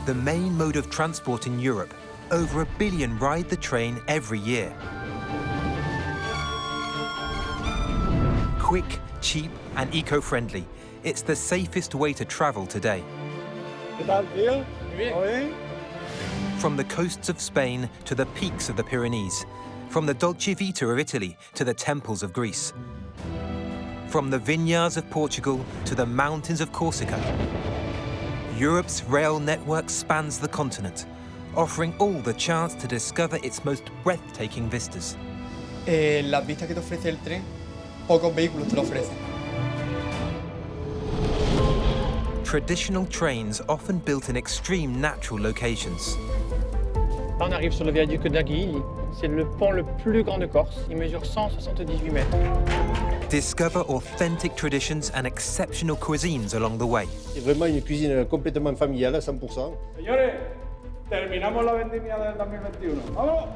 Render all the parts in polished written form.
The main mode of transport in Europe, over 1 billion ride the train every year. Quick, cheap and eco-friendly, it's the safest way to travel today. From the coasts of Spain to the peaks of the Pyrenees, from the Dolce Vita of Italy to the temples of Greece, from the vineyards of Portugal to the mountains of Corsica, Europe's rail network spans the continent, offering all the chance to discover its most breathtaking vistas. La vista que te ofrece el tren, pocos vehículos te lo ofrecen. Traditional trains often built in extreme natural locations. Là, on arrive sur le Viaduct d'Agui. C'est le pont le plus grand de Corse. Il mesure 178 mètres. Discover authentic traditions and exceptional cuisines along the way. C'est vraiment une cuisine complètement familiale à 100%. Señores, terminamos la vendimia del 2021. ¡Vamos!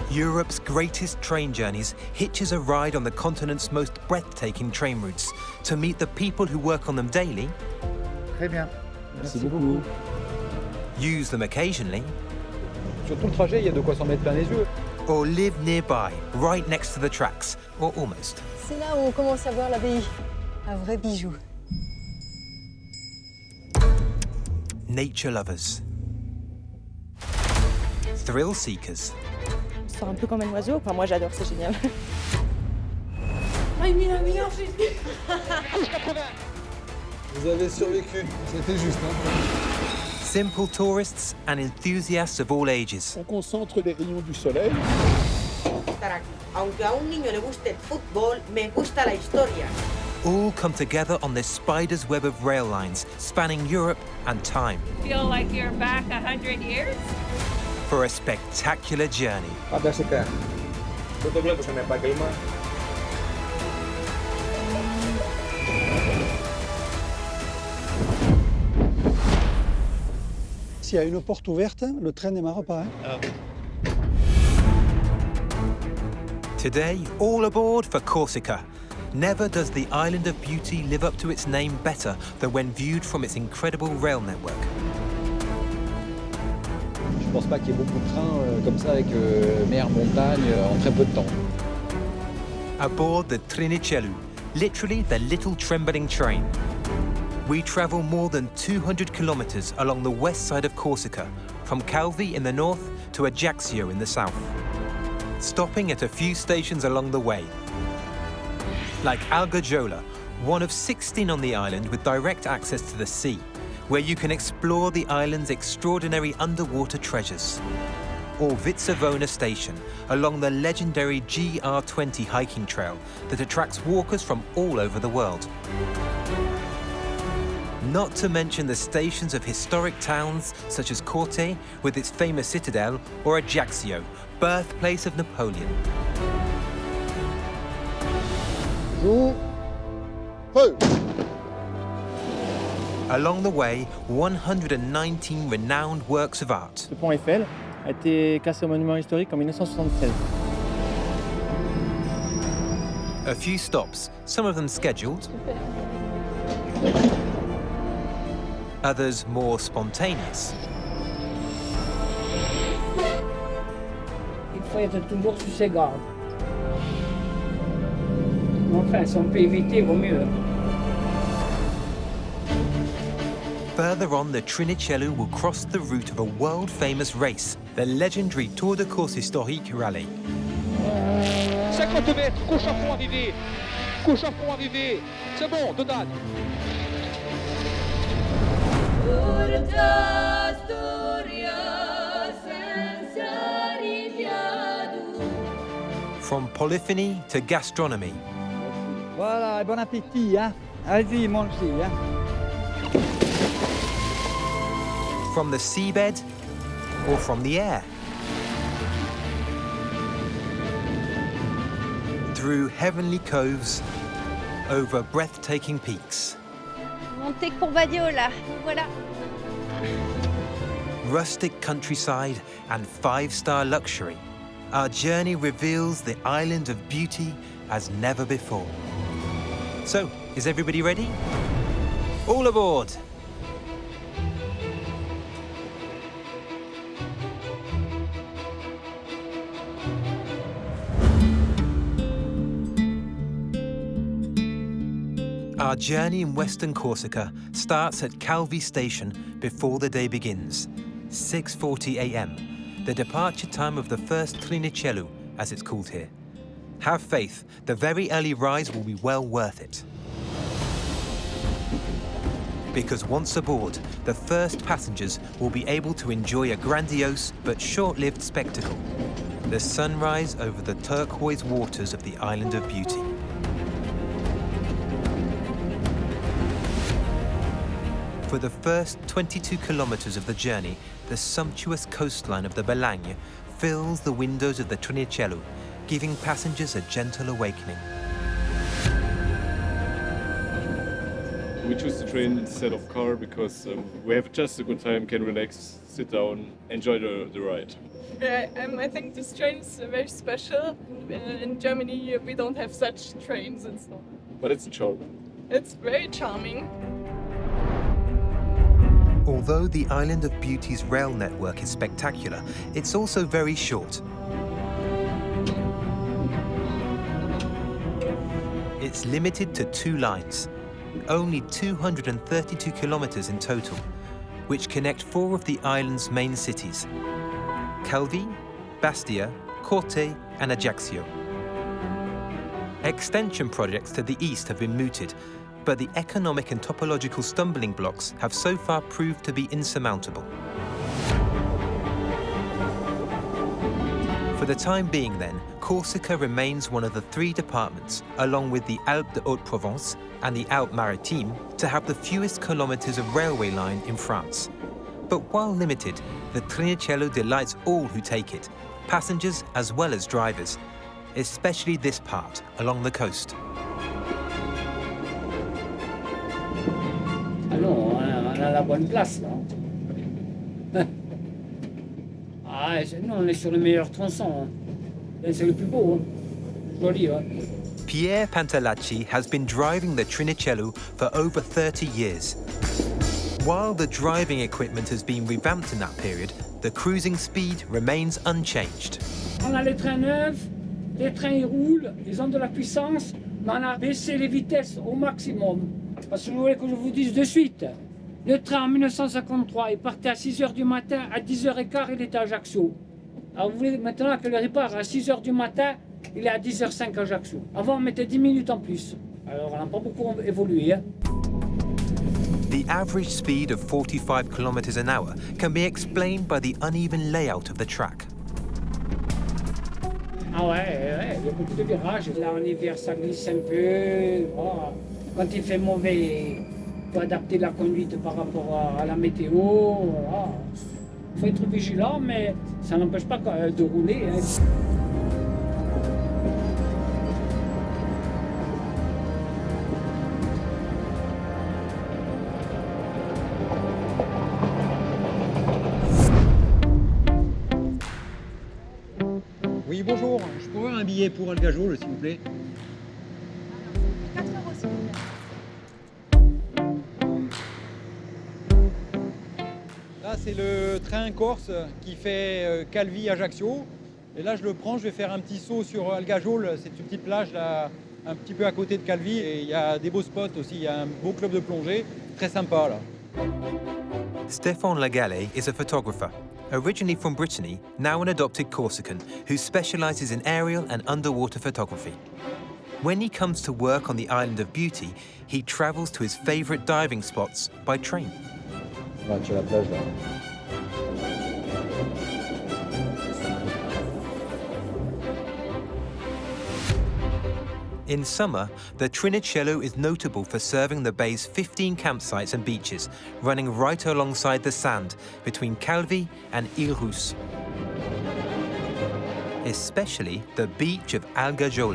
Europe's greatest train journeys hitches a ride on the continent's most breathtaking train routes to meet the people who work on them daily. Très bien. Merci beaucoup. Use them occasionally. Sur tout le trajet, il y a de quoi s'en mettre plein les yeux. Or live nearby, right next to the tracks, or almost. C'est là où on commence à voir l'abbaye. Un vrai bijou. Nature lovers. Thrill seekers. C'est un peu comme un oiseau. Enfin, moi, j'adore, c'est génial. Vous avez survécu, c'était juste. Simple tourists and enthusiasts of all ages. On concentre les rayons du soleil. Aunque a un niño le guste el fútbol, me gusta la historia. All come together on this spider's web of rail lines spanning Europe and time. Feel like you're back 100 years? For a spectacular journey. Ah ben c'est clair. Ça n'est pas gaiement. S'il y a une porte ouverte, le train ne démarre pas. Today, all aboard for Corsica. Never does the island of beauty live up to its name better than when viewed from its incredible rail network. Je pense pas qu'il y ait beaucoup de trains comme ça avec mer, montagne en très peu de temps. Aboard the Trinichellu, literally the little trembling train. We travel more than 200 kilometers along the west side of Corsica, from Calvi in the north to Ajaccio in the south, stopping at a few stations along the way, like Ajaccio, one of 16 on the island with direct access to the sea, where you can explore the island's extraordinary underwater treasures, or Vitsavona Station, along the legendary GR20 hiking trail that attracts walkers from all over the world. Not to mention the stations of historic towns such as Corte, with its famous citadel, or Ajaccio, birthplace of Napoleon. Along the way, 119 renowned works of art. Le pont Eiffel a été classé au monument historique en 1976. A few stops, some of them scheduled, others more spontaneous. Il faut être toujours sur ses gardes. Enfin, si on peut éviter, vaut mieux. Further on, the Trinichellu will cross the route of a world-famous race, the legendary Tour de Corse Historique Rally. 50 mètres, gauche à fond arrivé. Gauche à fond arrivé. C'est bon, Donald. From polyphony to gastronomy. Voilà, bon appétit, hein. Allez-y, mangez, hein. From the seabed or from the air. Through heavenly coves, over breathtaking peaks. Montez pour Badio, là. Voilà. Rustic countryside and five-star luxury. Our journey reveals the island of beauty as never before. So, is everybody ready? All aboard! Our journey in western Corsica starts at Calvi station before the day begins, 6:40 a.m., the departure time of the first Trinichellu, as it's called here. Have faith, the very early rise will be well worth it. Because once aboard, the first passengers will be able to enjoy a grandiose but short-lived spectacle, the sunrise over the turquoise waters of the Island of Beauty. For the first 22 kilometers of the journey, the sumptuous coastline of the Balagne fills the windows of the Trinichellu, giving passengers a gentle awakening. We choose the train instead of car because we have just a good time, can relax, sit down, enjoy the ride. I think this train is very special. In Germany, we don't have such trains and stuff. But it's charming. It's very charming. Although the Island of Beauty's rail network is spectacular, it's also very short. It's limited to 2 lines, only 232 kilometers in total, which connect 4 of the island's main cities: Calvi, Bastia, Corte, and Ajaccio. Extension projects to the east have been mooted, but the economic and topological stumbling blocks have so far proved to be insurmountable. For the time being then, Corsica remains one of the 3 departments, along with the Alpes de Haute-Provence and the Alpes-Maritimes, to have the fewest kilometers of railway line in France. But while limited, the Trinichellu delights all who take it, passengers as well as drivers, especially this part along the coast. Ah non, on a la bonne place là. Ah, nous on est sur le meilleur tronçon. C'est le plus beau. Joli, hein. Pierre Pantalacci has been driving the Trinichellu for over 30 years. While the driving equipment has been revamped in that period, the cruising speed remains unchanged. On a les trains neufs, les trains ils roulent, ils ont de la puissance, mais on a baissé les vitesses au maximum. Parce que vous voulez que je vous dise de suite, le train en 1953, il partait à 6h du matin, à 10h15, il était à Ajaccio. Alors vous voulez maintenant que le repart à 6h du matin, il est à 10h05 à Ajaccio. Avant, on mettait 10 minutes en plus. Alors on n'a pas beaucoup évolué. Hein. The average speed of 45 kilometers an hour can be explained by the uneven layout of the track. Ah ouais, il y a beaucoup de virages. Là, en hiver, ça glisse un peu. Oh. Quand il fait mauvais, il faut adapter la conduite par rapport à la météo. Il faut être vigilant, mais ça n'empêche pas de rouler. Hein. Oui, bonjour. Je pourrais avoir un billet pour Ajaccio, s'il vous plaît? 4 euros, s'il vous plaît. Là, c'est le train corse qui fait Calvi-Ajaccio. Et là, je le prends, je vais faire un petit saut sur Ajaccio. C'est une petite plage là, un petit peu à côté de Calvi. Et il y a des beaux spots aussi. Il y a un beau club de plongée. Très sympa, là. Stéphane Lagale is a photographer, originally from Brittany, now an adopted Corsican, who specializes in aerial and underwater photography. When he comes to work on the Island of Beauty, he travels to his favorite diving spots by train. Là, tu as la plage, là. In summer, the Trinichellu is notable for serving the bay's 15 campsites and beaches, running right alongside the sand between Calvi and Île-Rousse. Especially the beach of Ajaccio.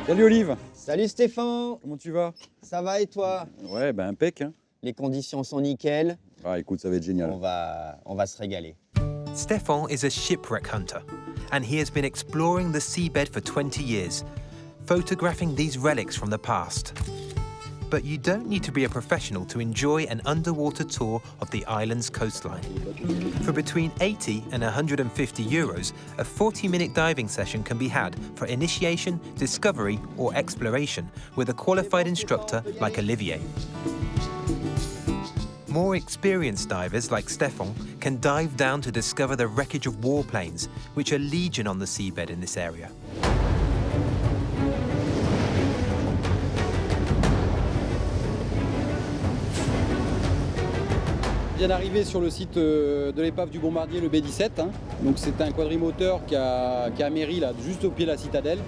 Salut Olive. Salut Stéphane. Comment tu vas? Ça va et toi? Ouais, ben impec. Hein. Les conditions sont nickel. Ah, écoute, ça va être génial. On va se régaler. Stefan is a shipwreck hunter, and he has been exploring the seabed for 20 years, photographing these relics from the past. But you don't need to be a professional to enjoy an underwater tour of the island's coastline. For between 80 and 150 euros, a 40-minute diving session can be had for initiation, discovery, or exploration with a qualified instructor like Olivier. More experienced divers like Stefan can dive down to discover the wreckage of warplanes, which are legion on the seabed in this area. On vient d'arriver sur le site de l'épave du bombardier, le B-17. Donc c'est un quadrimoteur qui a améri là, juste au pied de la citadelle.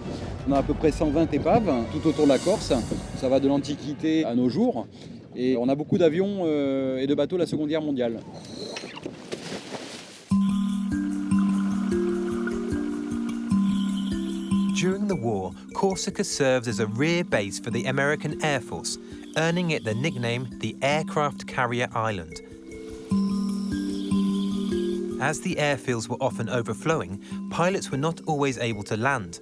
On a à peu près 120 épaves tout autour de la Corse. Ça va de l'Antiquité à nos jours. Et on a beaucoup d'avions et de bateaux de la Seconde Guerre mondiale. During the war, Corsica serves as a rear base for the American Air Force, earning it the nickname the Aircraft Carrier Island. As the airfields were often overflowing, pilots were not always able to land.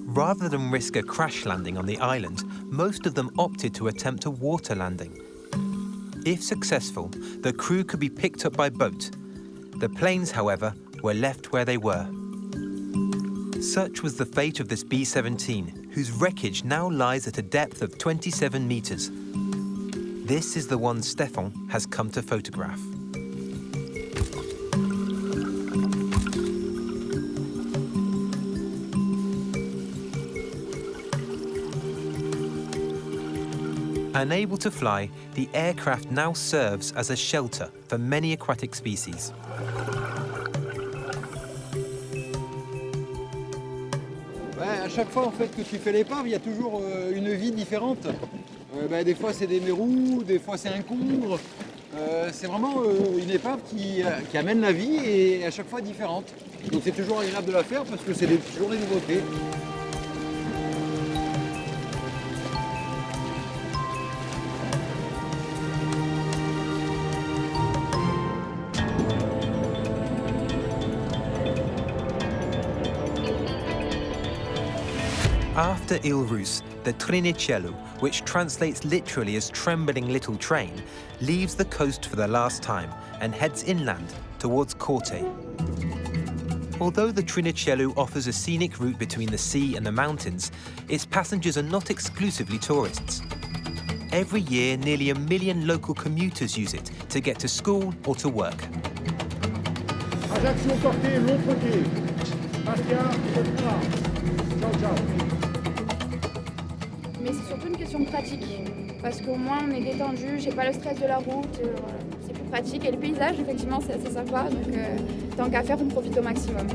Rather than risk a crash landing on the island, most of them opted to attempt a water landing. If successful, the crew could be picked up by boat. The planes, however, were left where they were. Such was the fate of this B-17, whose wreckage now lies at a depth of 27 meters. This is the one Stefan has come to photograph. Unable to fly, the aircraft now serves as a shelter for many aquatic species. À chaque fois en fait, que tu fais l'épave, il y a toujours une vie différente. Des fois c'est des mérous, des fois c'est un congre. C'est vraiment une épave qui amène la vie et à chaque fois différente. Donc c'est toujours agréable de la faire parce que c'est toujours des nouveautés. After Ile Russe, the Trinichellu, which translates literally as trembling little train, leaves the coast for the last time and heads inland towards Corte. Although the Trinichellu offers a scenic route between the sea and the mountains, its passengers are not exclusively tourists. Every year, nearly 1 million local commuters use it to get to school or to work. Ajaccio, sortez, l'autre pied. Bastia, ciao, ciao. Mais c'est surtout une question de pratique, parce qu'au moins on est détendu, j'ai pas le stress de la route, c'est plus pratique. Et le paysage, effectivement, c'est assez sympa, donc tant qu'à faire, on profite au maximum.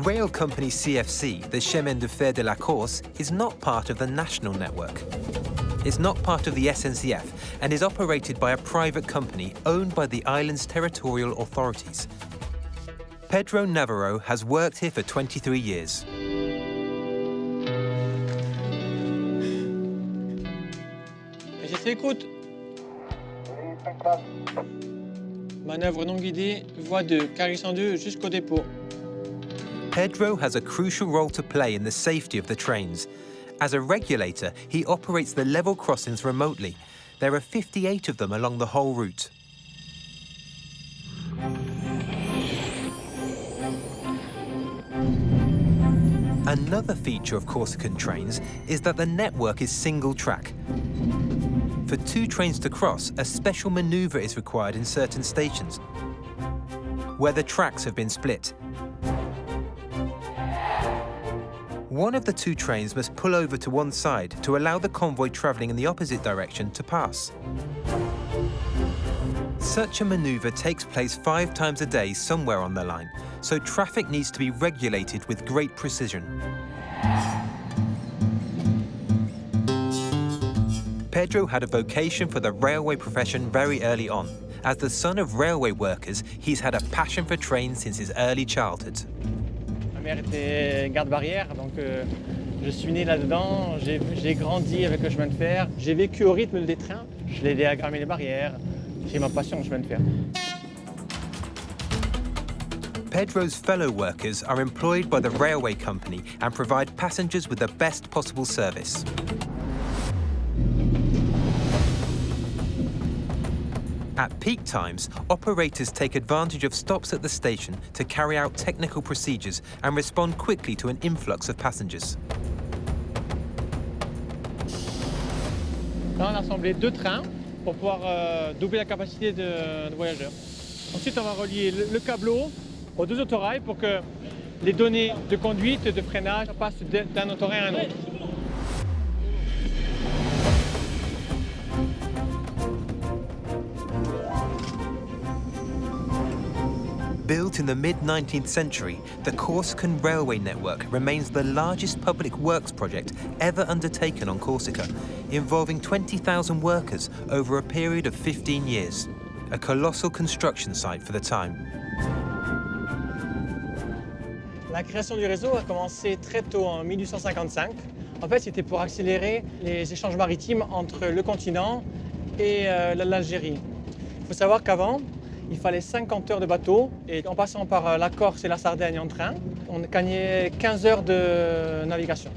Rail company CFC, the Chemin de Fer de la Corse, is not part of the national network. It's not part of the SNCF and is operated by a private company owned by the island's territorial authorities. Pedro Navarro has worked here for 23 years. Écoute. Manœuvre non guidée, voie 2, carré 102 jusqu'au dépôt. Pedro has a crucial role to play in the safety of the trains. As a regulator, he operates the level crossings remotely. There are 58 of them along the whole route. Another feature of Corsican trains is that the network is single track. For two trains to cross, a special maneuver is required in certain stations, where the tracks have been split. One of the two trains must pull over to one side to allow the convoy travelling in the opposite direction to pass. Such a maneuver takes place 5 times a day somewhere on the line, so traffic needs to be regulated with great precision. Pedro had a vocation for the railway profession very early on. As the son of railway workers, he's had a passion for trains since his early childhood. Ma mère était garde-barrière, donc je suis né là-dedans, j'ai grandi avec le chemin de fer, j'ai vécu au rythme des trains, je l'ai aidé à grammer les barrières, j'ai ma passion au chemin de fer. Pedro's fellow workers are employed by the railway company and provide passengers with the best possible service. At peak times, operators take advantage of stops at the station to carry out technical procedures and respond quickly to an influx of passengers. Là, on a assemblé 2 trains pour pouvoir doubler la capacité de voyageurs. Ensuite, on va relier le câbleau aux 2 autorails pour que les données de conduite et de freinage passent d'un autorail à un autre. Built in the mid-19th century, the Corsican railway network remains the largest public works project ever undertaken on Corsica, involving 20,000 workers over a period of 15 years. A colossal construction site for the time. La création du réseau a commencé très tôt, en 1855. En fait, c'était pour accélérer les échanges maritimes entre le continent et l'Algérie. Il faut savoir qu'avant, il fallait 50 heures de bateau et en passant par la Corse et la Sardaigne en train, on gagnait 15 heures de navigation.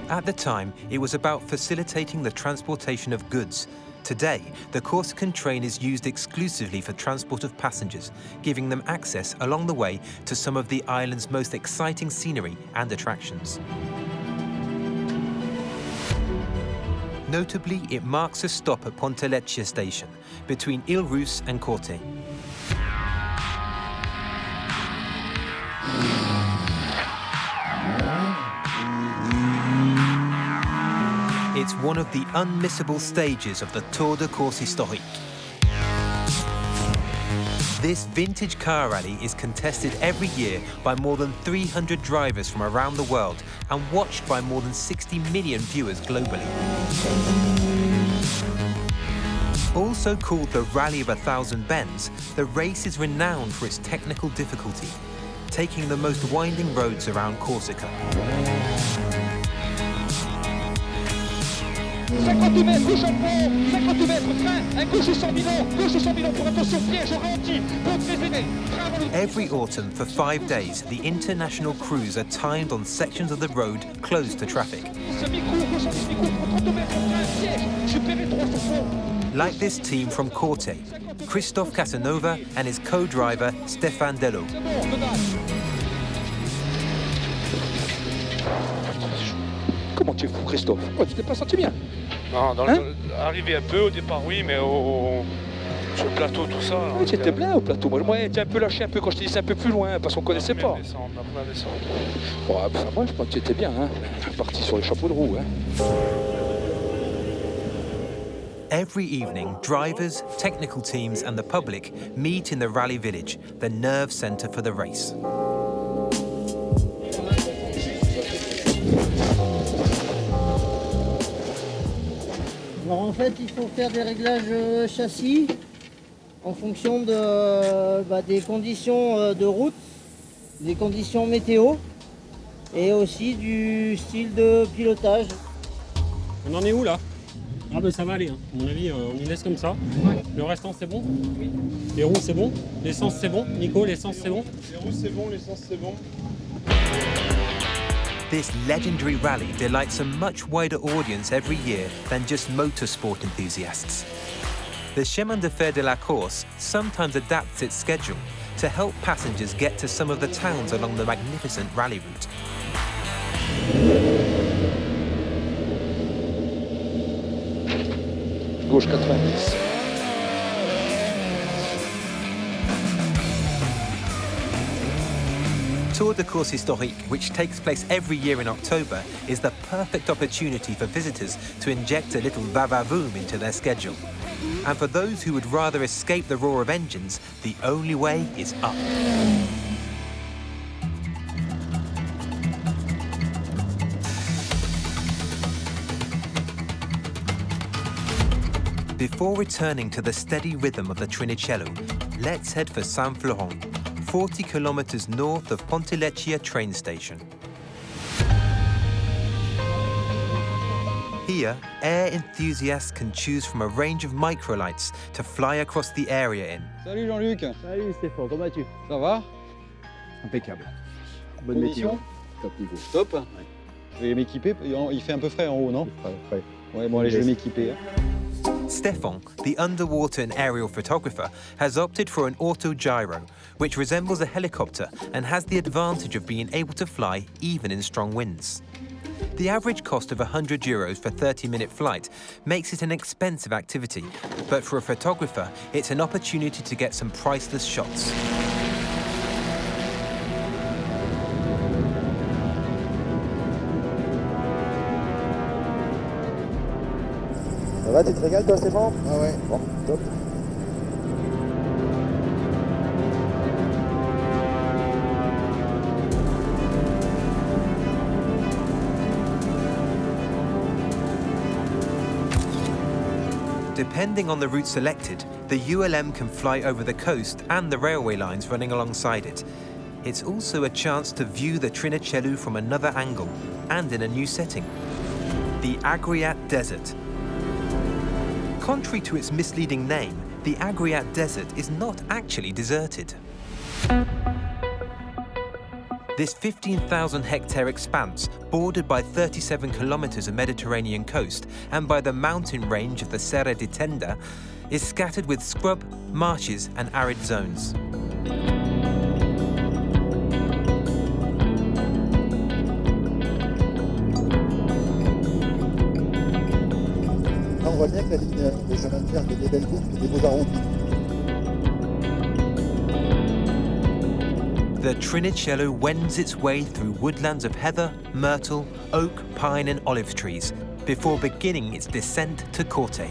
At the time, it was about facilitating the transportation of goods. Today, the Corsican train is used exclusively for transport of passengers, giving them access along the way to some of the island's most exciting scenery and attractions. Notably, it marks a stop at Pontelecchia station, between Ile Rousse and Corte. It's one of the unmissable stages of the Tour de Corse Historique. This vintage car rally is contested every year by more than 300 drivers from around the world and watched by more than 60 million viewers globally. Also called the Rally of 1,000 Bends, the race is renowned for its technical difficulty, taking the most winding roads around Corsica. 50 mètres, gauche en fond, 50 mètres, frein, un gauche 100 000 pour attention, piège, au ralenti, pour très aimé. Every autumn, for 5 days, the international crews are timed on sections of the road closed to traffic. Like this team from Corte, Christophe Casanova and his co-driver Stéphane Dello. Comment tu es fou, Christophe? Oh, tu t'es pas senti bien? Non, arrivé un peu au départ, oui, mais sur le plateau, tout ça. Oui, j'étais bien au plateau. Moi, j'étais un peu lâché un peu quand je te disais un peu plus loin, parce qu'on connaissait pas. On a plein descendre. Bon, enfin, moi, je pense que tu étais bien, hein. Parti sur les chapeaux de roue, hein. Every evening, drivers, technical teams and the public meet in the rally village, the nerve centre for the race. Alors en fait, il faut faire des réglages châssis en fonction des conditions de route, des conditions météo et aussi du style de pilotage. On en est où là? Ah ben ça va aller, hein. À mon avis on y laisse comme ça. Ouais. Le restant c'est bon? Oui. Les roues c'est bon? L'essence c'est bon? Nico, l'essence c'est bon? Les roues c'est bon, l'essence c'est bon. This legendary rally delights a much wider audience every year than just motorsport enthusiasts. The Chemin de Fer de la Corse sometimes adapts its schedule to help passengers get to some of the towns along the magnificent rally route. Gauche 90. Tour de Corse Historique, which takes place every year in October, is the perfect opportunity for visitors to inject a little va-va-voom into their schedule. And for those who would rather escape the roar of engines, the only way is up. Before returning to the steady rhythm of the Trinichellu, let's head for San Florent, 40 kilometers north of Pontelecchia train station. Here, air enthusiasts can choose from a range of microlights to fly across the area in. Salut Jean-Luc. Salut Stéphane, comment vas-tu? Ça va? Impeccable. Bonne météo. Condition Top niveau. Top. Je vais m'équiper. Il fait un peu frais en haut, non? Frais. Ouais, bon, allez, je vais m'équiper. Stefan, the underwater and aerial photographer, has opted for an autogyro, which resembles a helicopter and has the advantage of being able to fly even in strong winds. The average cost of €100 for a 30-minute flight makes it an expensive activity, but for a photographer, it's an opportunity to get some priceless shots. Ça va, tu te régales toi, Stéphane? Ah ouais. Bon, top. Depending on the route selected, the ULM can fly over the coast and the railway lines running alongside it. It's also a chance to view the Trinichellu from another angle and in a new setting. The Agriat Desert. Contrary to its misleading name, the Agriat Desert is not actually deserted. This 15,000-hectare expanse, bordered by 37 kilometers of Mediterranean coast and by the mountain range of the Serra di Tenda, is scattered with scrub, marshes and arid zones. Là, on voit bien que la ligne des chemins de fer fait des belles boucles, des beaux arrondis. The Trinichellu wends its way through woodlands of heather, myrtle, oak, pine and olive trees before beginning its descent to Corte.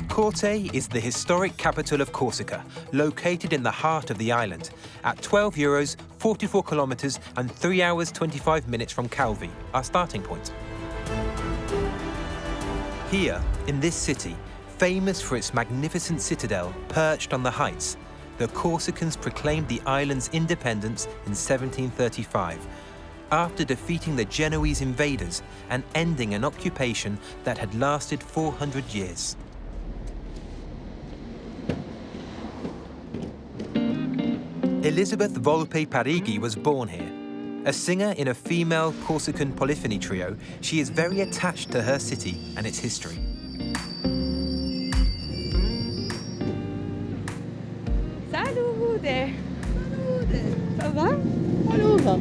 Corte is the historic capital of Corsica, located in the heart of the island, at €12, 44 kilometers and 3 hours 25 minutes from Calvi, our starting point. Here, in this city, famous for its magnificent citadel perched on the heights, the Corsicans proclaimed the island's independence in 1735, after defeating the Genoese invaders and ending an occupation that had lasted 400 years. Elizabeth Volpe Parigi was born here. A singer in a female Corsican polyphony trio, she is very attached to her city and its history. Salute! Salute! Ça va? Alors,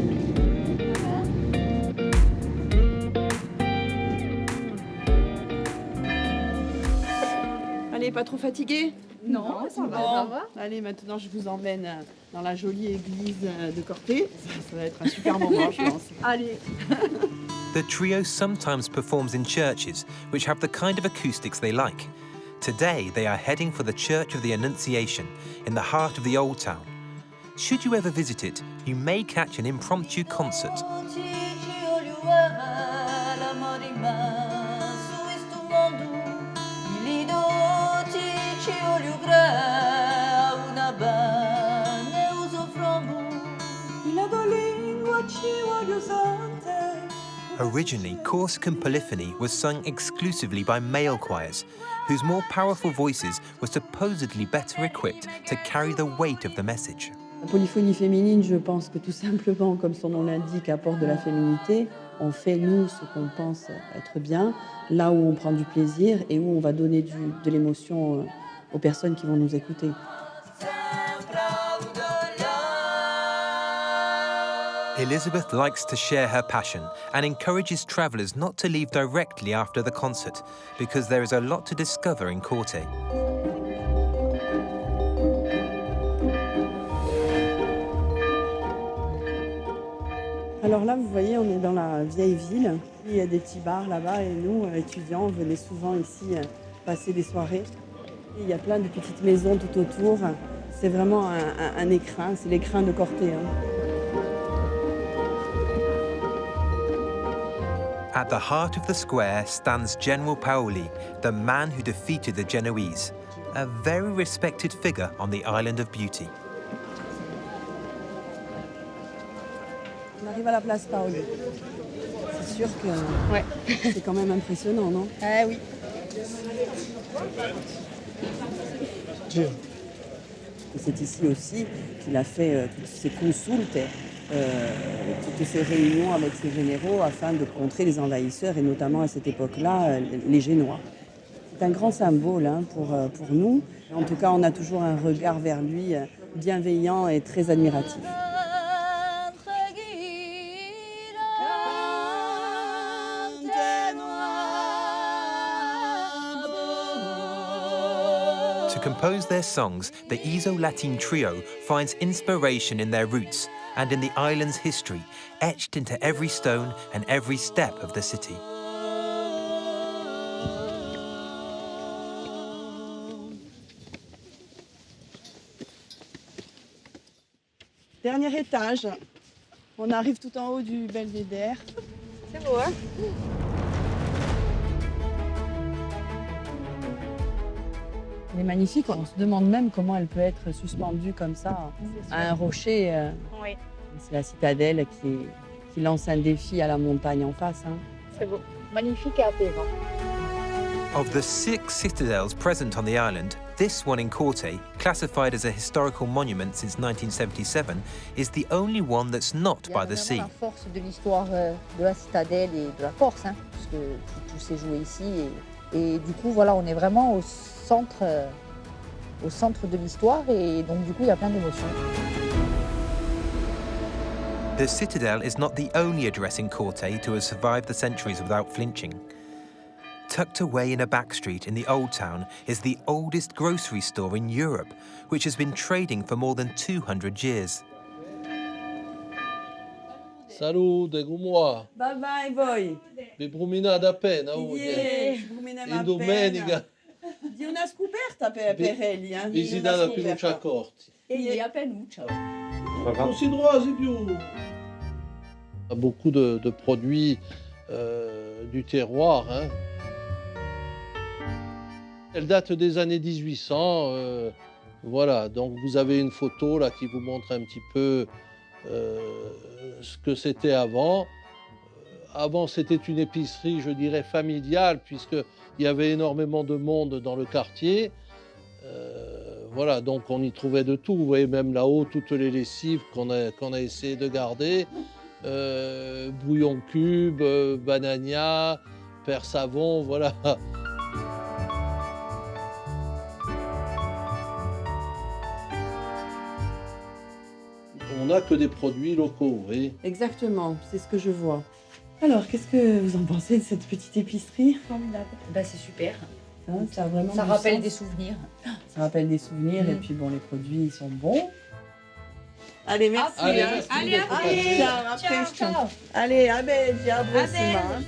Allez, pas trop fatigué? Non, ça va, Bon. ça va. Allez, maintenant je vous emmène dans la jolie église de Corte. Ça va être un super moment, je pense. Allez. The trio sometimes performs in churches, which have the kind of acoustics they like. Today, they are heading for the Church of the Annunciation, in the heart of the Old Town. Should you ever visit it, you may catch an impromptu concert. Originally, Corsican polyphony was sung exclusively by male choirs, whose more powerful voices were supposedly better equipped to carry the weight of the message. La polyphonie féminine, je pense que tout simplement, comme son nom l'indique, apporte de la féminité. On fait, nous, ce qu'on pense être bien, là où on prend du plaisir et où on va donner de l'émotion aux personnes qui vont nous écouter. Elizabeth likes to share her passion and encourages travellers not to leave directly after the concert, because there is a lot to discover in Corte. Alors là, vous voyez, on est dans la vieille ville. Il y a des petits bars là-bas et nous, étudiants, on venait souvent ici passer des soirées. Et il y a plein de petites maisons tout autour. C'est vraiment un écrin, c'est l'écrin de Corte. At the heart of the square stands General Paoli, the man who defeated the Genoese, a very respected figure on the Island of Beauty. On arrive à la place Paoli. C'est sûr que c'est quand même impressionnant, non? Ah oui. Et c'est ici aussi qu'il a fait toutes ces consultes, toutes ces réunions avec ses généraux afin de contrer les envahisseurs et notamment à cette époque-là, les Génois. C'est un grand symbole hein, pour nous. En tout cas, on a toujours un regard vers lui bienveillant et très admiratif. To compose their songs, the Iso-Latin trio finds inspiration in their roots and in the island's history, etched into every stone and every step of the city. Dernier étage, on arrive tout en haut du belvédère. C'est beau, hein? Elle est magnifique, on se demande même comment elle peut être suspendue comme ça à un rocher. Oui. C'est la citadelle qui lance un défi à la montagne en face. Hein. C'est beau. Magnifique et apaisant. Of the 6 citadels present on the island, this one in Corte, classified as a historical monument since 1977, is the only one that's not by the sea. La force de l'histoire de la citadelle et de la Corse, hein, puisque tout s'est joué ici. Et du coup, voilà, on est vraiment au centre de l'histoire et donc du coup, il y a plein d'émotions. The citadel is not the only address in Corte to have survived the centuries without flinching. Tucked away in a back street in the Old Town is the oldest grocery store in Europe, which has been trading for more than 200 years. Salute, come Bye bye, voi. vi bruminate appena, in domenica. Di una scoperta per Elli. Visitata più non ci accorti. Et à peine, ciao. Non si troisi più. Beaucoup de produits du terroir. Hein. Elle date des années 1800. Voilà, donc vous avez une photo là qui vous montre un petit peu ce que c'était avant. Avant, c'était une épicerie, je dirais, familiale, puisqu'il y avait énormément de monde dans le quartier. Voilà, donc on y trouvait de tout. Vous voyez même là-haut toutes les lessives qu'on a essayé de garder. Bouillon cube, banania, père savon, voilà. On n'a que des produits locaux, vous voyez. Exactement, c'est ce que je vois. Alors, qu'est-ce que vous en pensez de cette petite épicerie? Formidable. Ben, c'est super. Hein, ça a vraiment ça du rappelle sens. des souvenirs. Ça rappelle des souvenirs et puis bon, les produits ils sont bons. Allez, merci. Allez, hein. merci Allez, d'être allez, passé. Ciao, ciao. Allez, à Belgi, à prossima. hein.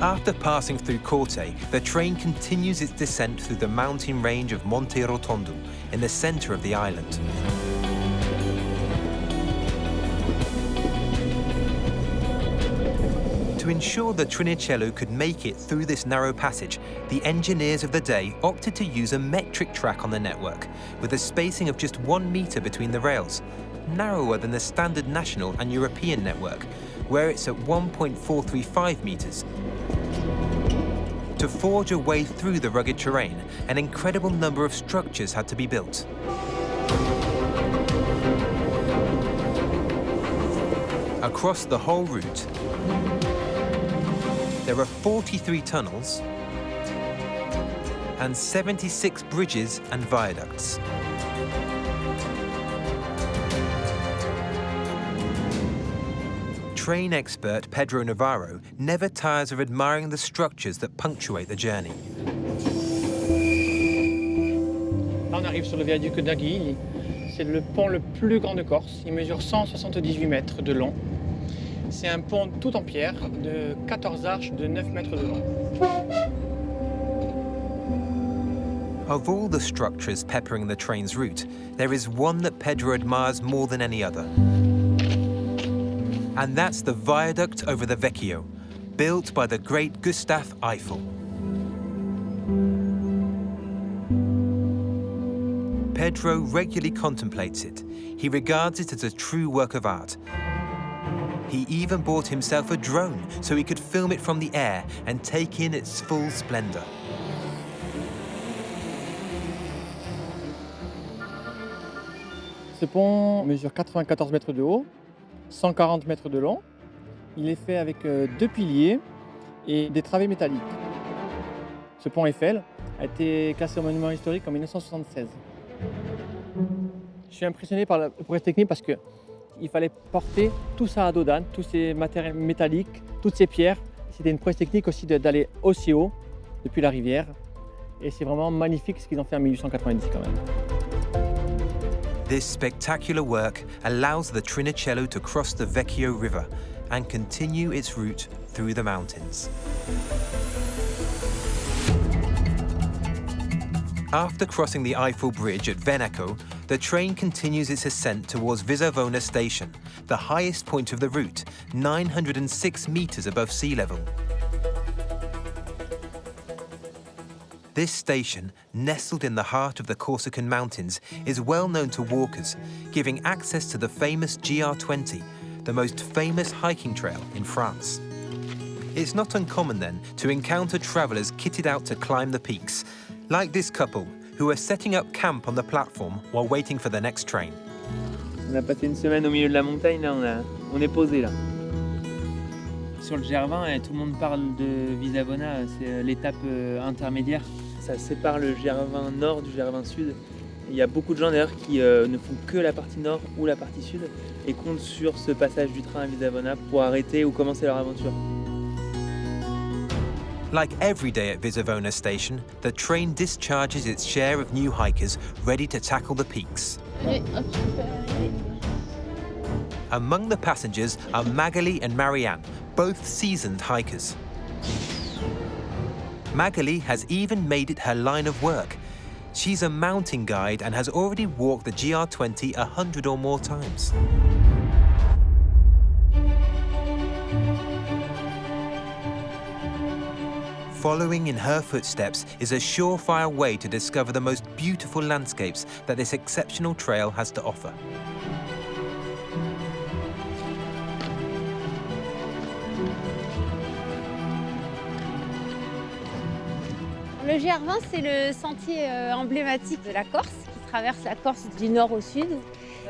After passing through Corte, the train continues its descent through the mountain range of Monte Rotondo in the centre of the island. To ensure the Trinichellu could make it through this narrow passage, the engineers of the day opted to use a metric track on the network, with a spacing of just 1 metre between the rails, narrower than the standard national and European network, where it's at 1.435 metres. To forge a way through the rugged terrain, an incredible number of structures had to be built. Across the whole route, there are 43 tunnels and 76 bridges and viaducts. Train expert Pedro Navarro never tires of admiring the structures that punctuate the journey. Là, on arrive sur le viaduc d'Aghi. C'est le pont le plus grand de Corse. Il mesure 178 mètres de long. C'est un pont tout en pierre de 14 arches de 9 mètres de long. Of all the structures peppering the train's route, there is one that Pedro admires more than any other. And that's the viaduct over the Vecchio, built by the great Gustave Eiffel. Pedro regularly contemplates it. He regards it as a true work of art. He even bought himself a drone so he could film it from the air and take in its full splendor. Ce pont mesure 94 mètres de haut, 140 mètres de long. Il est fait avec 2 piliers et des travées métalliques. Ce pont Eiffel a été classé au monument historique en 1976. Je suis impressionné par la prouesse technique parce qu'il fallait porter tout ça à dos d'âne, tous ces matériaux métalliques, toutes ces pierres. C'était une prouesse technique aussi d'aller aussi haut depuis la rivière. Et c'est vraiment magnifique ce qu'ils ont fait en 1890 quand même. This spectacular work allows the Trinichellu to cross the Vecchio River and continue its route through the mountains. After crossing the Eiffel Bridge at Veneco, the train continues its ascent towards Visavona station, the highest point of the route, 906 meters above sea level. This station, nestled in the heart of the Corsican mountains, is well known to walkers, giving access to the famous GR20, the most famous hiking trail in France. It's not uncommon then to encounter travellers kitted out to climb the peaks, like this couple who are setting up camp on the platform while waiting for the next train. On a passé une semaine au milieu de la montagne, là on est posé là. Sur le GR20, tout le monde parle de Visavona, c'est l'étape intermédiaire. Ça sépare le GR20 nord du GR20 sud. Il y a beaucoup de gens d'ailleurs qui ne font que la partie nord ou la partie sud et comptent sur ce passage du train à Visavona pour arrêter ou commencer leur aventure. Like every day at Visavona station, the train discharges its share of new hikers ready to tackle the peaks. Among the passengers are Magali and Marianne, both seasoned hikers. Magali has even made it her line of work. She's a mountain guide and has already walked the GR20 100 or more times. Following in her footsteps is a surefire way to discover the most beautiful landscapes that this exceptional trail has to offer. Le GR20, c'est le sentier emblématique de la Corse, qui traverse la Corse du nord au sud.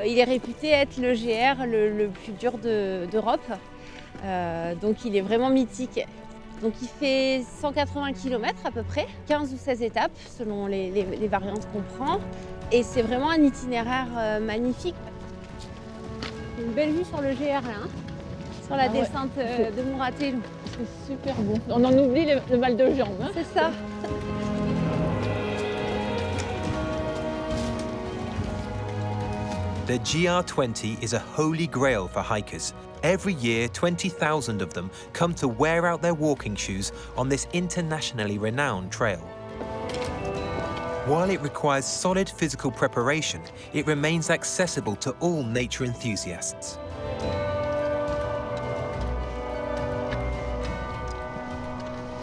Il est réputé être le GR le plus dur d'Europe, donc il est vraiment mythique. Donc il fait 180 km à peu près, 15 ou 16 étapes selon les variantes qu'on prend. Et c'est vraiment un itinéraire magnifique. Une belle vue sur le GR là, hein, sur la descente de Mouratel. C'est super bon. On en oublie le mal de jambes. Hein. C'est ça. The GR20 is a holy grail for hikers. Every year, 20,000 of them come to wear out their walking shoes on this internationally renowned trail. While it requires solid physical preparation, it remains accessible to all nature enthusiasts.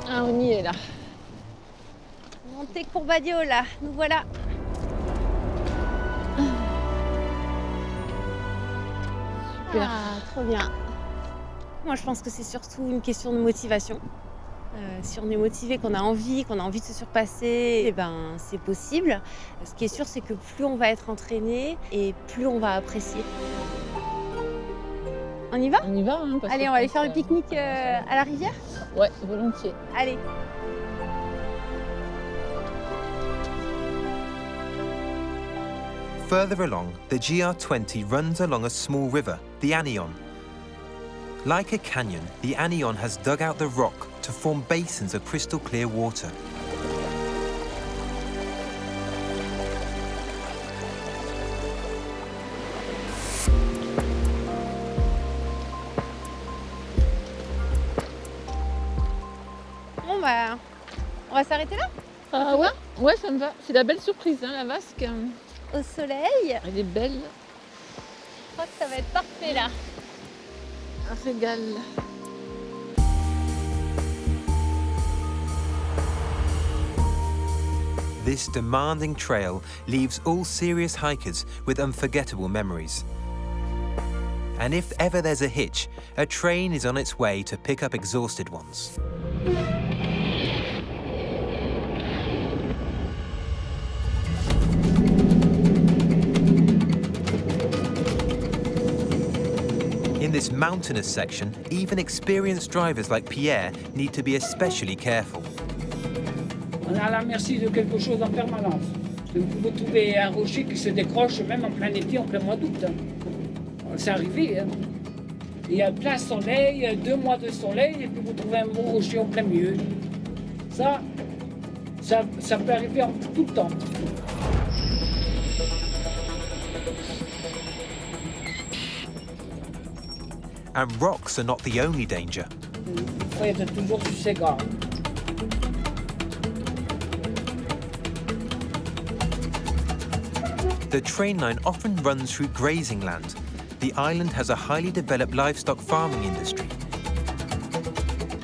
Ah, on y est là. Montée Courbadio là, nous voilà. Super. Ah, trop bien. Moi, je pense que c'est surtout une question de motivation. Si on est motivé, qu'on a envie de se surpasser, eh ben, c'est possible. Ce qui est sûr, c'est que plus on va être entraîné et plus on va apprécier. On y va ? On y va. Hein, allez, on va aller faire le pique-nique à la rivière ? Ouais, volontiers. Allez. Further along, the GR20 runs along a small river, the Anion. Like a canyon, the Anion has dug out the rock to form basins of crystal clear water. Bon bah, on va s'arrêter là ? Ah ouais, ouais, ça me va. C'est la belle surprise, hein, la vasque. Au soleil. Elle est belle. Je crois que ça va être parfait là. Un régal. This demanding trail leaves all serious hikers with unforgettable memories. And if ever there's a hitch, a train is on its way to pick up exhausted ones. In this mountainous section, even experienced drivers like Pierre need to be especially careful. On est à la merci de quelque chose en permanence. Vous pouvez trouver un rocher qui se décroche même en plein été, en plein mois d'août. C'est arrivé. Hein. Il y a plein soleil, 2 mois de soleil, et puis vous trouvez un beau rocher en plein milieu. Ça peut arriver tout le temps. And rocks are not the only danger. Il faut être toujours sur ses gardes. The train line often runs through grazing land. The island has a highly developed livestock farming industry.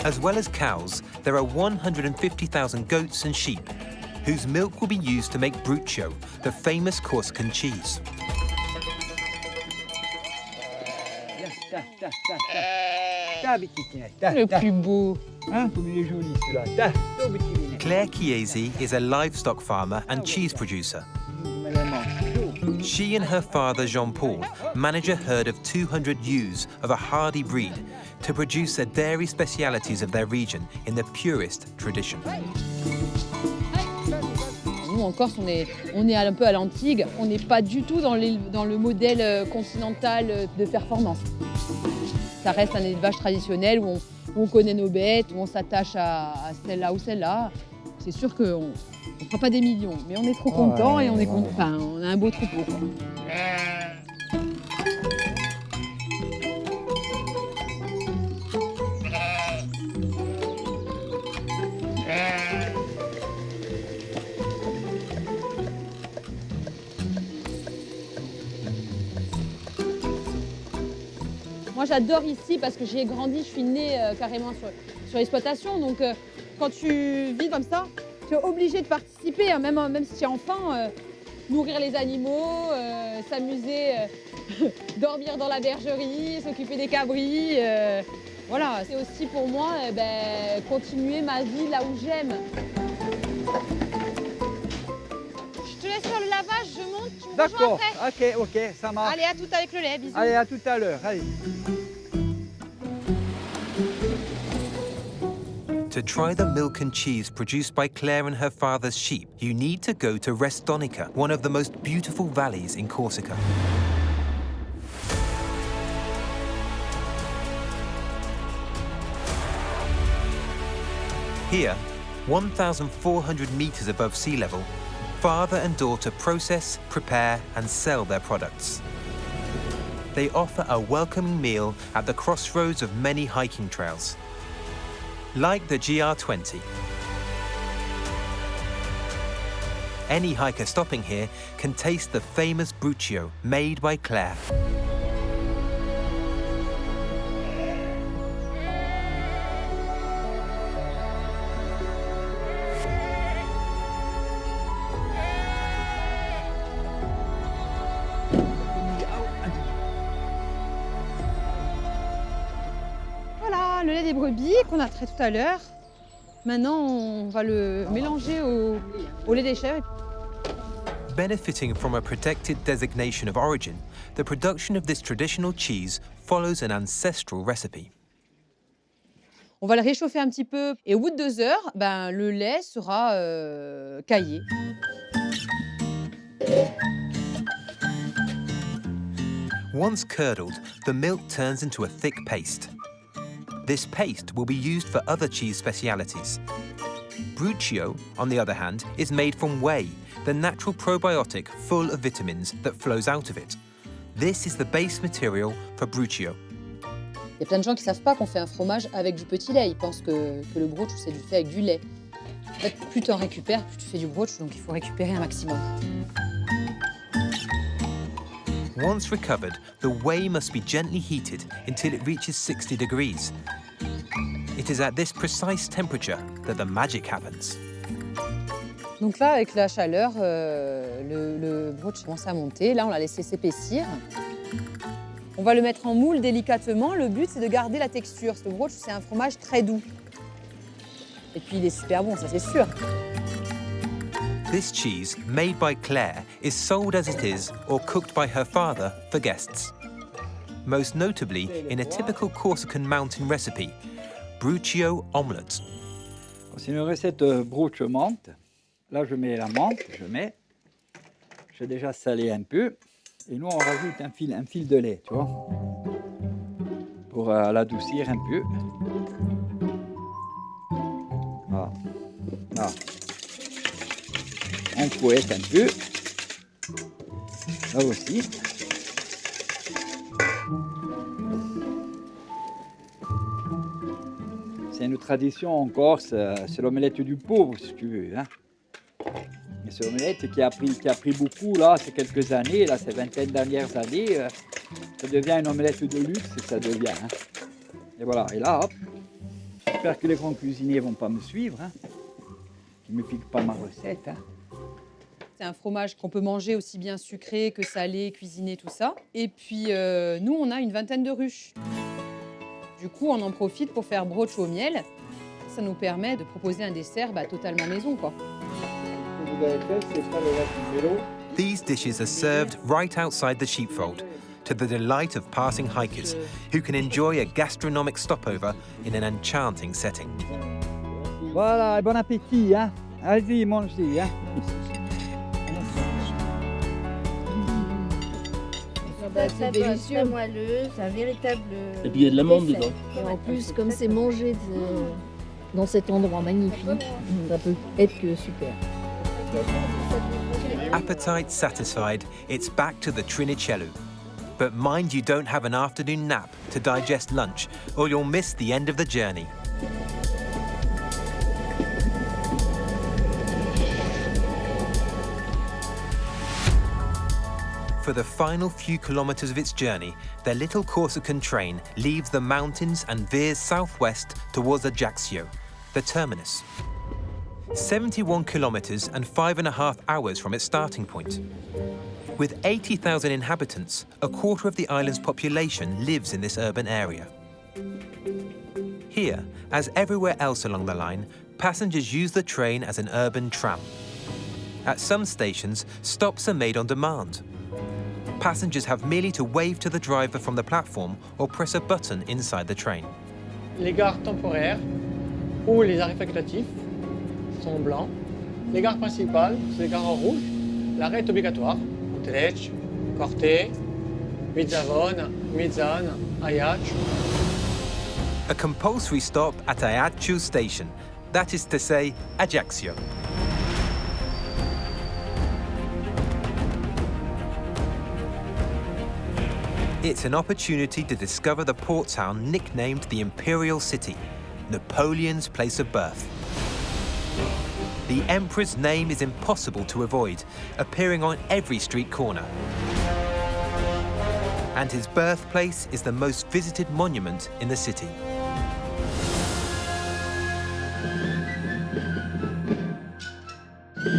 As well as cows, there are 150,000 goats and sheep, whose milk will be used to make Brocciu, the famous Corsican cheese. Le plus beau. Claire Chiesi is a livestock farmer and cheese producer. She and her father, Jean-Paul, manage a herd of 200 ewes of a hardy breed to produce the dairy specialities of their region in the purest tradition. Nous, en Corse, on est un peu à l'antique. On n'est pas du tout dans le modèle continental de performance. Ça reste un élevage traditionnel où on connaît nos bêtes, où on s'attache à celle-là ou celle-là. C'est sûr qu'on ne fera pas des millions, mais on est trop contents et on est enfin, on a un beau troupeau, quoi. Moi, j'adore ici parce que j'y ai grandi, je suis née carrément sur l'exploitation. Donc, quand tu vis comme ça, tu es obligé de participer, hein, même si tu es enfant, nourrir les animaux, s'amuser, dormir dans la bergerie, s'occuper des cabris. Voilà, c'est aussi pour moi continuer ma vie là où j'aime. Je te laisse faire le lavage, je monte, tu me rejoins après. Ok, ça marche. Allez, à tout avec le lait, bisous. Allez, à tout à l'heure, allez. To try the milk and cheese produced by Claire and her father's sheep, you need to go to Restonica, one of the most beautiful valleys in Corsica. Here, 1,400 meters above sea level, father and daughter process, prepare, and sell their products. They offer a welcoming meal at the crossroads of many hiking trails, like the GR20. Any hiker stopping here can taste the famous Brocciu made by Claire. Voilà, le lait des brebis qu'on a trait tout à l'heure. Maintenant, on va le mélanger au lait des chèvres. Benefiting from a protected designation of origin, the production of this traditional cheese follows an ancestral recipe. On va le réchauffer un petit peu et au bout de 2 heures, le lait sera caillé. Once curdled, the milk turns into a thick paste. This paste will be used for other cheese specialities. Brocciu, on the other hand, is made from whey, the natural probiotic full of vitamins that flows out of it. This is the base material for Brocciu. Il y a plein de gens qui ne savent pas qu'on fait un fromage avec du petit lait. Ils pensent que le brocciu, c'est fait avec du lait. En fait, plus tu en récupères, plus tu fais du brocciu, donc il faut récupérer un maximum. Once recovered, the whey must be gently heated until it reaches 60 degrees. It is at this precise temperature that the magic happens. Donc là, avec la chaleur, le brooch commence à monter. Là, on l'a laissé s'épaissir. On va le mettre en moule délicatement. Le but, c'est de garder la texture. Ce brooch, c'est un fromage très doux. Et puis, il est super bon, ça c'est sûr. This cheese, made by Claire, is sold as it is or cooked by her father for guests. Most notably in a typical Corsican mountain recipe, Brocciu omelette. C'est une recette brocciu menthe. Là, je mets la menthe, j'ai déjà salé un peu. Et nous, on rajoute un fil de lait, tu vois, pour l'adoucir un peu. Voilà. Voilà. On fouette un peu. Là aussi. C'est une tradition en Corse, c'est l'omelette du pauvre, si tu veux. Hein. Mais c'est l'omelette qui a pris beaucoup, là, ces quelques années, là, ces vingtaine dernières années. Ça devient une omelette de luxe, ça devient. Hein. Et voilà, et là, hop. J'espère que les grands cuisiniers ne vont pas me suivre, hein, qu'ils ne me piquent pas ma recette. Hein. C'est un fromage qu'on peut manger aussi bien sucré que salé, cuisiné, tout ça. Et puis, nous, on a une vingtaine de ruches. Du coup, on en profite pour faire brocciu au miel. Ça nous permet de proposer un dessert totalement maison, quoi. These dishes are served right outside the sheepfold, to the delight of passing hikers, who can enjoy a gastronomic stopover in an enchanting setting. Voilà, et bon appétit, hein. Allez-y, mangez, hein. C'est délicieux, moelleux, c'est un véritable. Et puis il y a de l'amande dedans. Et en plus, comme c'est mangé dans cet endroit magnifique, ça peut être que super. Appetite satisfied, it's back to the Trinichellu. But mind you don't have an afternoon nap to digest lunch, or you'll miss the end of the journey. For the final few kilometers of its journey, the little Corsican train leaves the mountains and veers southwest towards Ajaccio, the terminus. 71 kilometers and 5.5 hours from its starting point. With 80,000 inhabitants, a quarter of the island's population lives in this urban area. Here, as everywhere else along the line, passengers use the train as an urban tram. At some stations, stops are made on demand. Passengers have merely to wave to the driver from the platform or press a button inside the train. Les gares temporaires ou les arrêts facultatifs sont en blanc. Les gares principales, c'est les gares en rouge. L'arrêt est obligatoire. Trinichellu, Corte, Viaduct, Seaside, Ajaccio. A compulsory stop at Ajaccio station, that is to say, Ajaccio. It's an opportunity to discover the port town nicknamed the Imperial City, Napoleon's place of birth. The Emperor's name is impossible to avoid, appearing on every street corner. And his birthplace is the most visited monument in the city.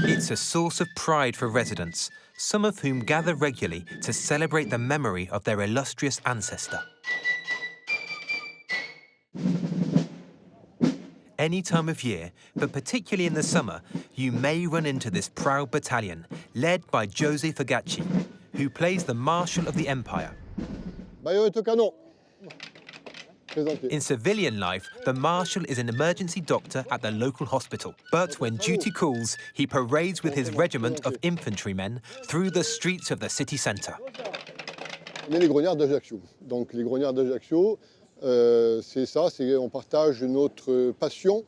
It's a source of pride for residents, some of whom gather regularly to celebrate the memory of their illustrious ancestor. Any time of year, but particularly in the summer, you may run into this proud battalion, led by Joseph Ajaccio, who plays the Marshal of the Empire. In civilian life, the Marshal is an emergency doctor at the local hospital. But when duty calls, he parades with his regiment of infantrymen through the streets of the city centre. On est les grognards d'Ajaccio. Donc les grognards d'Ajaccio, c'est ça, on partage notre passion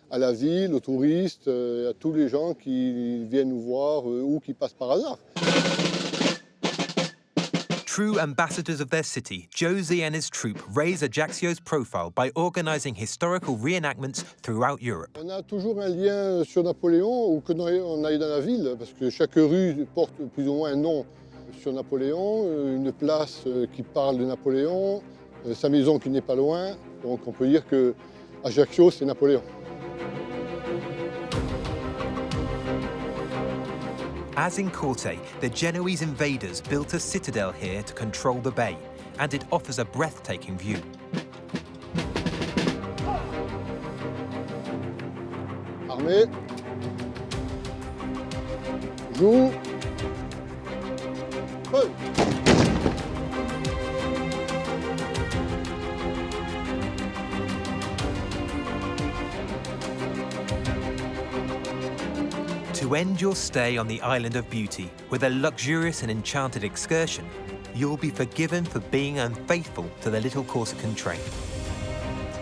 à la ville, aux touristes, à tous les gens qui viennent nous voir ou qui passent par hasard. True ambassadors of their city, José and his troupe raise Ajaccio's profile by organising historical reenactments throughout Europe. On a toujours un lien sur Napoléon ou qu'on aille dans la ville, parce que chaque rue porte plus ou moins un nom sur Napoléon, une place qui parle de Napoléon, sa maison qui n'est pas loin. Donc on peut dire que Ajaccio, c'est Napoléon. As in Corte, the Genoese invaders built a citadel here to control the bay, and it offers a breathtaking view. Armée. Joue. Feu. To end your stay on the Island of Beauty with a luxurious and enchanted excursion, you'll be forgiven for being unfaithful to the little Corsican train.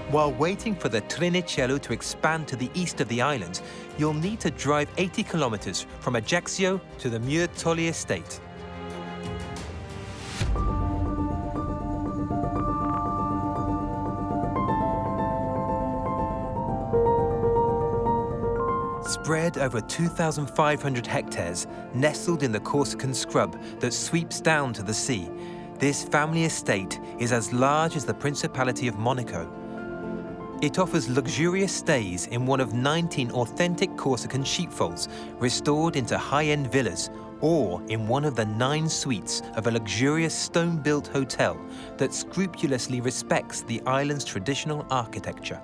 While waiting for the Trinichellu to expand to the east of the island, you'll need to drive 80 kilometers from Ajaccio to the Viaduct estate. Spread over 2,500 hectares, nestled in the Corsican scrub that sweeps down to the sea, this family estate is as large as the Principality of Monaco. It offers luxurious stays in one of 19 authentic Corsican sheepfolds, restored into high-end villas, or in one of the 9 suites of a luxurious stone-built hotel that scrupulously respects the island's traditional architecture.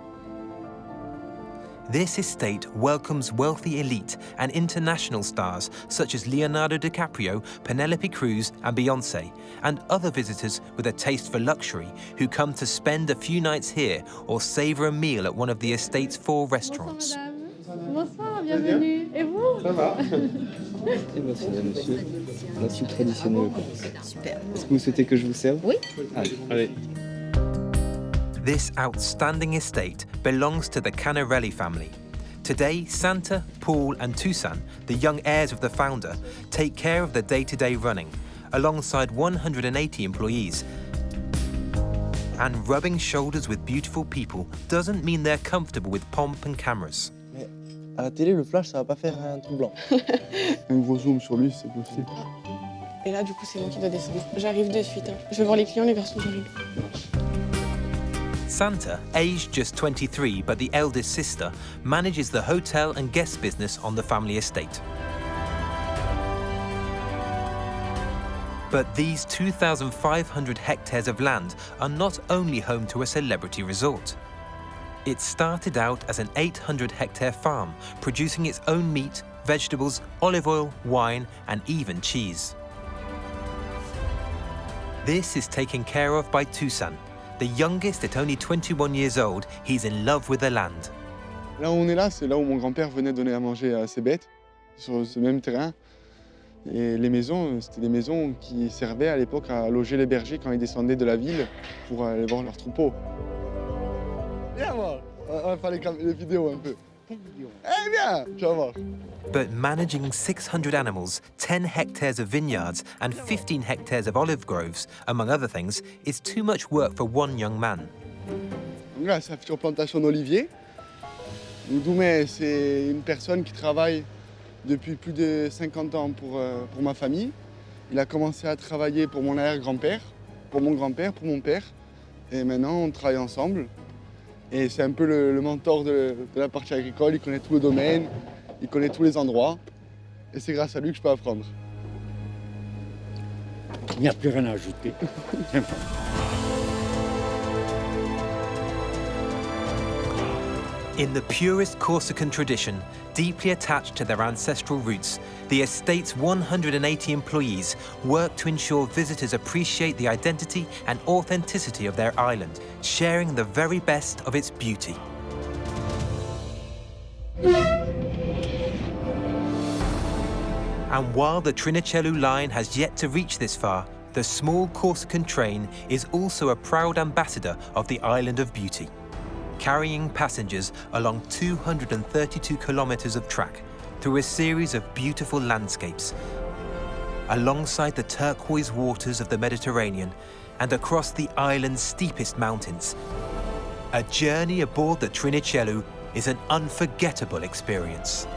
This estate welcomes wealthy elite and international stars such as Leonardo DiCaprio, Penelope Cruz and Beyoncé, and other visitors with a taste for luxury who come to spend a few nights here or savor a meal at one of the estate's 4 restaurants. Bonsoir, bienvenue. Et vous? Ça va. Et voici, monsieur, la soupe traditionnelle. Super. Est-ce que vous souhaitez que je vous serve? Oui. Allez. This outstanding estate belongs to the Canarelli family. Today, Santa, Paul and Toussaint, the young heirs of the founder, take care of the day-to-day running, alongside 180 employees. And rubbing shoulders with beautiful people doesn't mean they're comfortable with pomp and cameras. Mais à la télé, le flash, ça va pas faire un truc blanc. Un gros zoom sur lui, c'est possible. Et là, du coup, c'est moi qui dois descendre. J'arrive de suite. Je vais voir les clients, les garçons, j'arrive. Santa, aged just 23 but the eldest sister, manages the hotel and guest business on the family estate. But these 2,500 hectares of land are not only home to a celebrity resort. It started out as an 800-hectare farm, producing its own meat, vegetables, olive oil, wine, and even cheese. This is taken care of by Toussaint. The youngest at only 21 years old, he's in love with the land. Là où on est là, c'est là où mon grand-père venait donner à manger à ses bêtes, sur ce même terrain. Et les maisons, c'était des maisons qui servaient à l'époque à loger les bergers quand ils descendaient de la ville pour aller voir leurs troupeaux. Viens voir, on va faire les vidéos un peu. Eh bien, tu vas voir. But managing 600 animals, 10 hectares of vineyards and 15 hectares of olive groves, among other things, is too much work for one young man. Donc là, c'est la future plantation d'oliviers. Doumé, c'est une personne qui travaille depuis plus de 50 ans pour ma famille. Il a commencé à travailler pour mon arrière-grand-père, pour mon grand-père, pour mon père. Et maintenant, on travaille ensemble. Et c'est un peu le mentor de la partie agricole. Il connaît tout le domaine, il connaît tous les endroits. Et c'est grâce à lui que je peux apprendre. Il n'y a plus rien à ajouter. In the purest Corsican tradition, deeply attached to their ancestral roots, the estate's 180 employees work to ensure visitors appreciate the identity and authenticity of their island, sharing the very best of its beauty. And while the Trinichellu line has yet to reach this far, the small Corsican train is also a proud ambassador of the Island of Beauty, carrying passengers along 232 kilometers of track through a series of beautiful landscapes, alongside the turquoise waters of the Mediterranean and across the island's steepest mountains. A journey aboard the Trinichellu is an unforgettable experience.